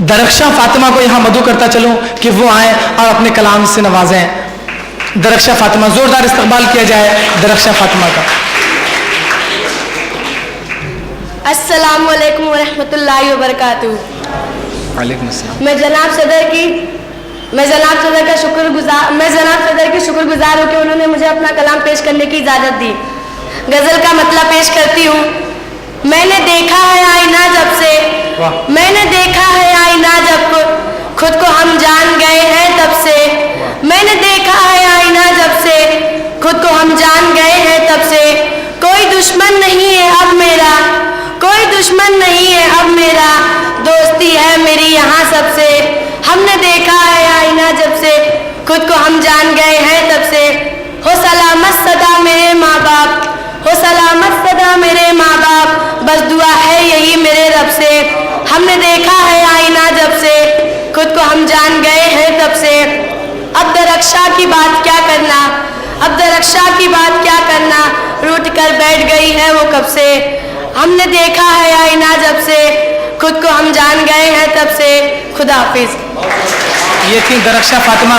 दरख्शा फातिमा को यहाँ मदू करता चलूं कि वो आए और अपने कलाम से नवाजें। दरख्शा फातिमा, जोरदार इस्तकबाल किया जाए दरख्शा फातिमा का। अस्सलामु अलैकुम वरहमतुल्लाहि वबरकातुहू। वालेकुम अस्सलाम। मैं जनाब सदर की शुक्रगुजार हूँ कि उन्होंने मुझे अपना कलाम पेश करने की इजाज़त दी। गज़ल का मतलब पेश करती हूँ। मैंने देखा है आईना जब से, मैंने देखा है आईना जब खुद को हम जान गए हैं तब से, मैंने देखा है आईना जब से खुद को हम जान गए हैं तब से। कोई दुश्मन नहीं है अब मेरा, कोई दुश्मन नहीं है अब मेरा, दोस्ती है मेरी यहाँ सबसे। हमने देखा है आईना जब से खुद को हम जान गए हैं तब से। हो सलामत सदा मेरे माँ बाप, हो सलामत सदा मेरे माँ बाप, बस दुआ है यही मेरे रब से। हमने देखा है आईना जब से खुद को हम जान गए हैं तब से। अब दरख्शा की बात क्या करना, अब दरख्शा की बात क्या करना, रूठ कर बैठ गई है वो कब से। हमने देखा है आईना जब से खुद को हम जान गए हैं तब से। खुदा हाफिज। ये थी दरख्शा फातिमा।